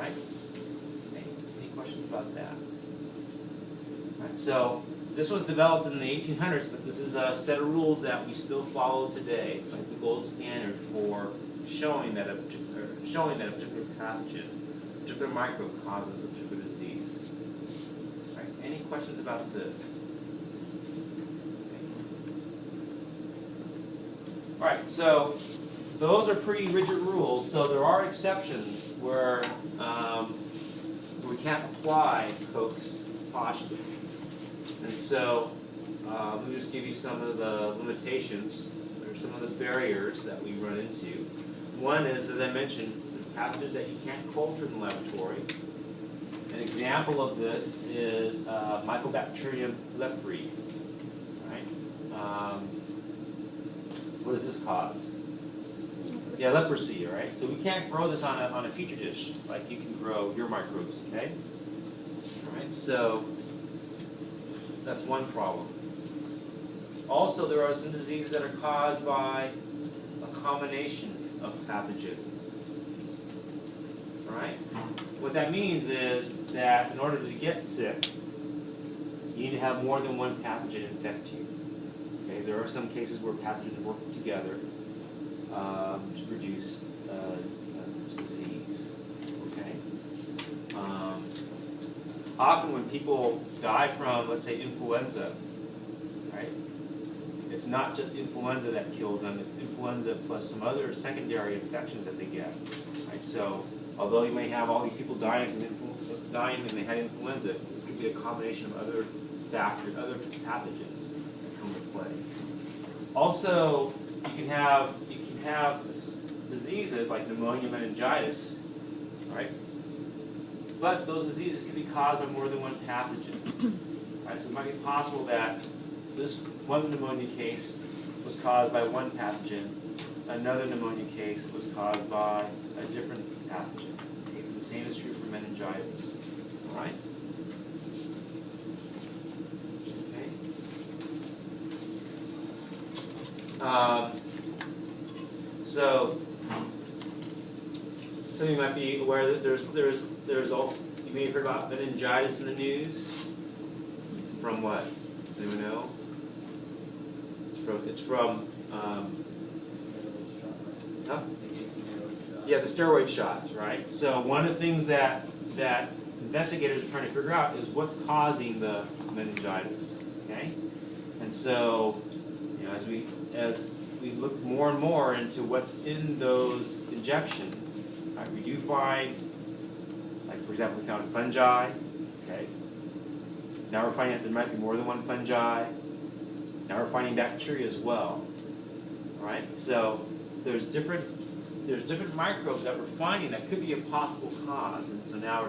Right? Any questions about that? Right, so this was developed in the 1800s, but this is a set of rules that we still follow today. It's like the gold standard for showing that a particular pathogen, a particular microbe causes a particular disease. Right? Any questions about this? All right, so those are pretty rigid rules. So there are exceptions where we can't apply Koch's postulates. And so let me just give you some of the limitations, or some of the barriers that we run into. One is, as I mentioned, pathogens that you can't culture in the laboratory. An example of this is Mycobacterium leprae. Right? What does this cause? Yeah, leprosy, right? So we can't grow this on a petri dish like you can grow your microbes, okay? All right, so that's one problem. Also, there are some diseases that are caused by a combination of pathogens. All right? What that means is that in order to get sick, you need to have more than one pathogen infect you. Okay? There are some cases where pathogens work together to produce disease. Okay? Often when people die from, let's say, influenza, right? It's not just influenza that kills them, it's influenza plus some other secondary infections that they get. Right? So although you may have all these people dying when they had influenza, it could be a combination of other factors, other pathogens that come into play. Also, you can have diseases like pneumonia, meningitis, right? But those diseases can be caused by more than one pathogen. Right? So it might be possible that this one pneumonia case was caused by one pathogen, another pneumonia case was caused by a different pathogen. Okay? The same is true for meningitis. All right? Okay. So some of you might be aware of this. There's also, you may have heard about meningitis in the news. From what? Does anyone know? It's from huh? Yeah, the steroid shots, right? So one of the things that investigators are trying to figure out is what's causing the meningitis. Okay, and so you know, as we look more and more into what's in those injections, right, we do find, like for example, we found fungi. Okay. Now we're finding that there might be more than one fungi. Now we're finding bacteria as well. All right. So there's different microbes that we're finding that could be a possible cause, and so now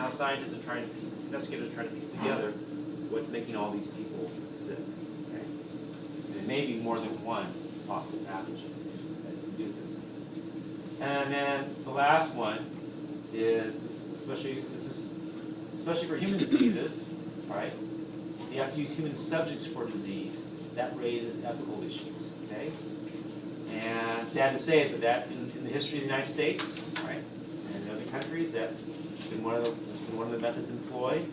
scientists are trying to investigators are trying to piece together what's making all these people sick. Okay. And it may be more than one possible pathogen that can do this. And then the last one is especially for human diseases, right? You have to use human subjects for disease. That raises ethical issues. Okay? And sad to say, but that in the history of the United States, right, and in other countries, that's been one of the methods employed,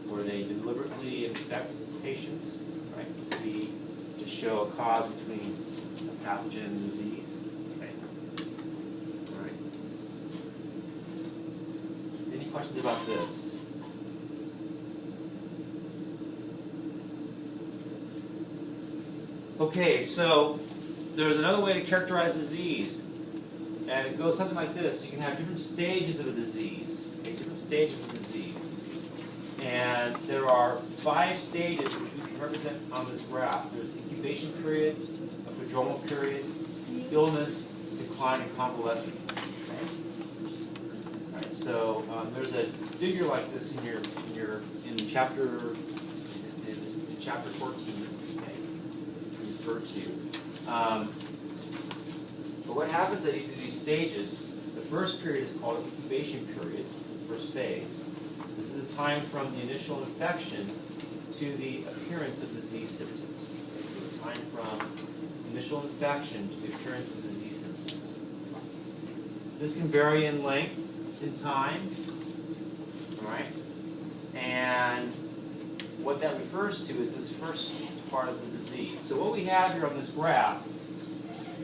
where they deliberately infect patients, right, to show a cause between a pathogen and disease. Okay. All right. Any questions about this? Okay, so there's another way to characterize disease, and it goes something like this. You can have different stages of a disease, okay, different stages of disease. And there are 5 stages which we can represent on this graph. There's incubation period, a prodromal period, illness, decline, and convalescence. Okay? All right, so there's a figure like this in chapter 14. To. But what happens at each of these stages, the first period is called incubation period, the first phase. This is the time from the initial infection to the appearance of disease symptoms. Okay, so the time from initial infection to the appearance of disease symptoms. This can vary in length. in time, all right? And what that refers to is this first part of the disease. So what we have here on this graph,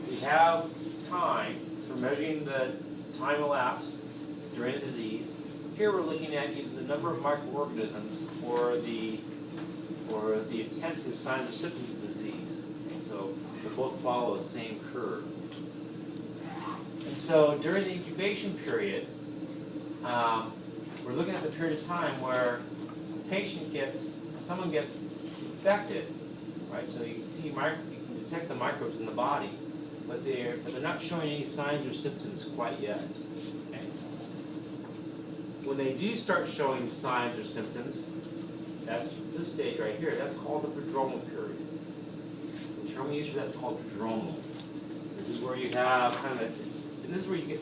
we have time for measuring the time elapsed during the disease. Here we're looking at either the number of microorganisms or the intensive signs or symptoms of the disease. Okay, so they both follow the same curve. And so during the incubation period, we're looking at the period of time where someone gets infected, right? So you can see, you can detect the microbes in the body, but they're not showing any signs or symptoms quite yet. Okay? When they do start showing signs or symptoms, that's this stage right here. That's called the prodromal period. The term we use for that is called prodromal. This is where you have kind of and this is where you get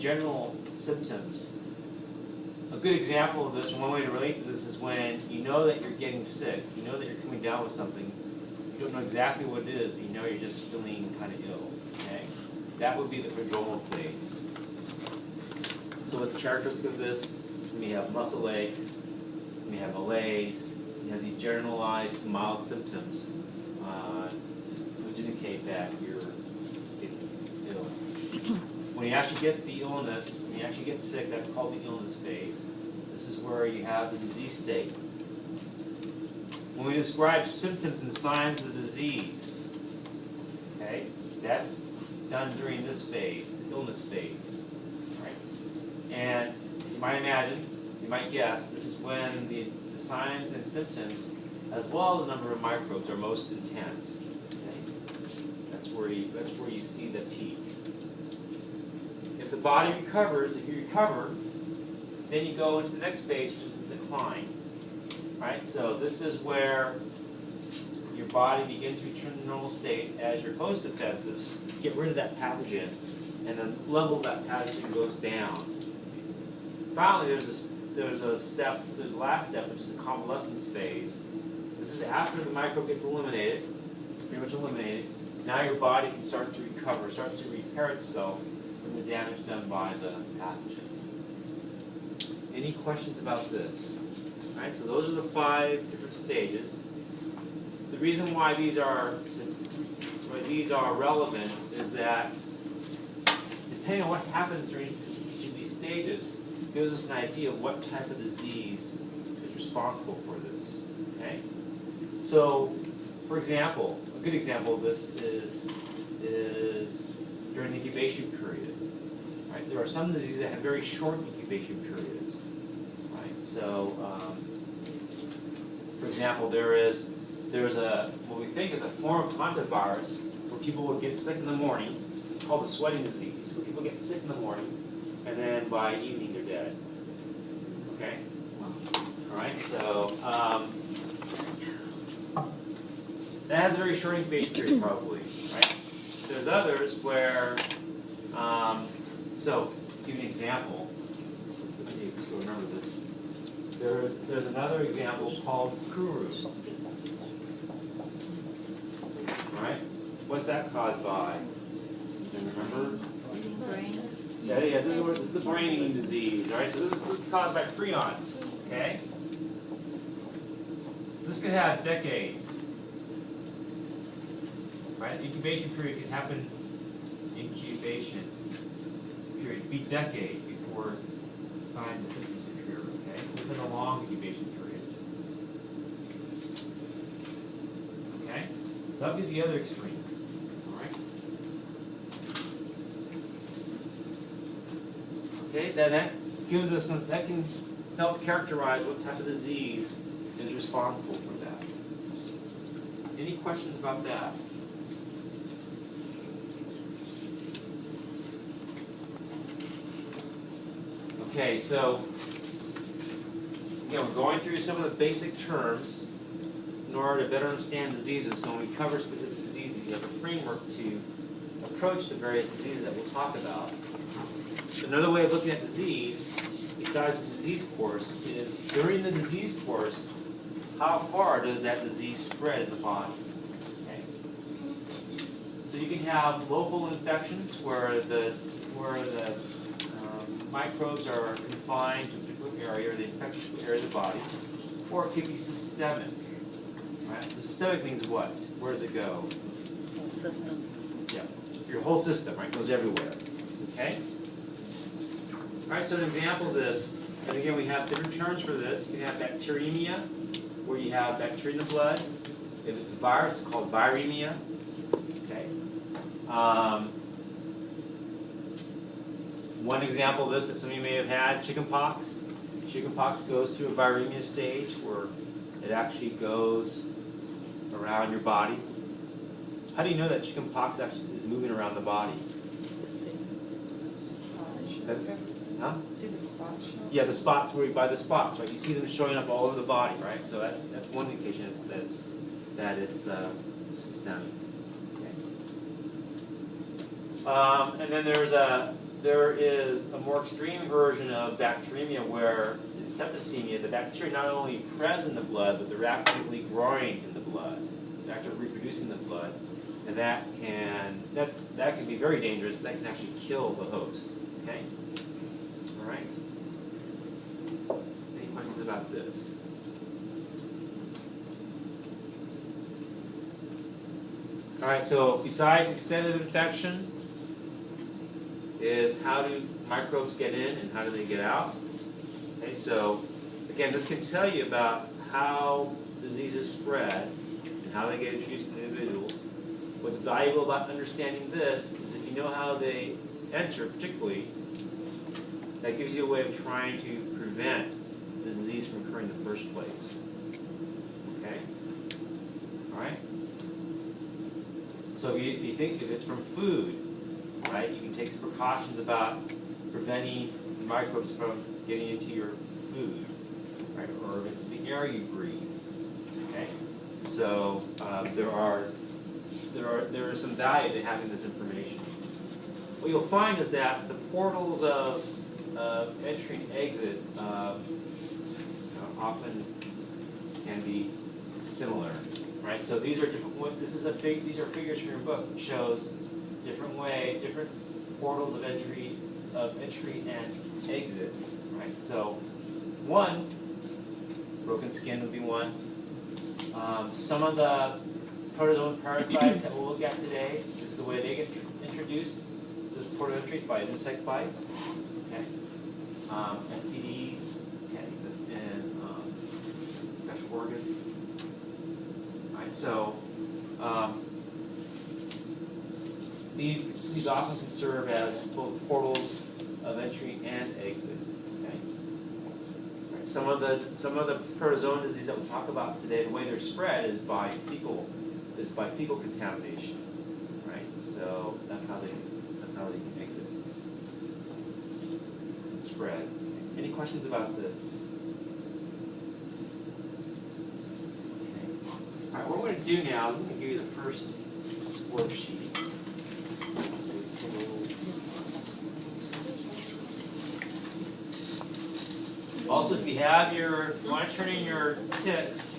general symptoms. A good example of this, and one way to relate to this, is when you know that you're getting sick. You know that you're coming down with something. You don't know exactly what it is, but you know you're just feeling kind of ill. Okay, that would be the prodromal phase. So what's characteristic of this? We have muscle aches, we have malaise, you have these generalized mild symptoms, which indicate that you're getting ill. When you actually get the illness, when you actually get sick, that's called the illness phase. This is where you have the disease state. When we describe symptoms and signs of the disease, okay, that's done during this phase, the illness phase. Right? And you might imagine, you might guess, this is when the signs and symptoms, as well as the number of microbes, are most intense. Okay? That's where you see the peak. If the body recovers, if you recover, then you go into the next phase, which is the decline. Right? So this is where your body begins to return to the normal state as your host defenses get rid of that pathogen, and the level of that pathogen goes down. Finally, there's a last step, which is the convalescence phase. This is after the microbe gets eliminated, pretty much eliminated. Now your body can start to recover, starts to repair itself from the damage done by the pathogen. Any questions about this? All right, so those are the 5 different stages. The reason why these are relevant is that depending on what happens during each of these stages, gives us an idea of what type of disease is responsible for this. Okay? So, for example, a good example of this is during the incubation period. Right? There are some diseases that have very short incubation periods. Right? So, for example, there's what we think is a form of hantavirus where people will get sick in the morning. It's called the sweating disease, where people get sick in the morning, and then by evening they're dead. Okay? All right, so that has a very short incubation period probably, right? There's others where, so to give you an example, let's see if you still remember this. There's another example called Kuru. All right? What's that caused by? Do you remember? Brain. Yeah, this is the brain disease, all right? So this is caused by prions, okay? This could have decades, right? The incubation period could happen, be decades before signs and symptoms appear, okay? This is a long incubation period. Okay? So that would be the other extreme, all right? Okay, that gives us that can help characterize what type of disease is responsible for that. Any questions about that? Okay, so again, we're going through some of the basic terms in order to better understand diseases. So when we cover specific diseases, you have a framework to approach the various diseases that we'll talk about. Another way of looking at disease, besides the disease course, is during the disease course, how far does that disease spread in the body? Okay. So you can have local infections where the microbes are confined to a particular area or the infected area of the body, or it could be systemic. Right? So systemic means what? Where does it go? Whole system. Yeah, your whole system, right? Goes everywhere. Okay? All right, so an example of this, and again, we have different terms for this. You can have bacteremia, where you have bacteria in the blood. If it's a virus, it's called viremia. Okay. One example of this that some of you may have had, chickenpox. Chickenpox goes through a viremia stage where it actually goes around your body. How do you know that chickenpox actually is moving around the body? Huh? Yeah, the spots where you buy the spots, right? You see them showing up all over the body, right? So that's one indication that it's systemic. Okay. And then there is a more extreme version of bacteremia where in septicemia, the bacteria not only present in the blood, but they're actively growing in the blood. They're actively reproducing in the blood, and that can be very dangerous. That can actually kill the host. Okay. All right. Any questions about this? All right. So besides extended infection, is how do microbes get in and how do they get out? Okay. So again, this can tell you about how diseases spread and how they get introduced to individuals. What's valuable about understanding this is if you know how they enter, particularly, that gives you a way of trying to prevent the disease from occurring in the first place. Okay? All right? So if you think if it's from food, right, you can take some precautions about preventing the microbes from getting into your food, right? Or if it's the air you breathe. Okay? So there is some value to having this information. What you'll find is that the portals of entry and exit often can be similar, right? So these are different. These are figures from your book. It shows different portals of entry and exit, right? So one, broken skin would be one. Some of the protozoan parasites that we'll look at today, this is the way they get introduced. This port of entry by an insect bite. Okay. STDs, okay, this in sexual organs. All right, so these often can serve as both portals of entry and exit. Okay. All right, some of the protozoan disease that we'll talk about today, the way they're spread is by fecal contamination. Right. So that's how they can exit and spread. Any questions about this? Okay. All right, what we're going to do now is I'm going to give you the first worksheet. Also, if you want to turn in your ticks,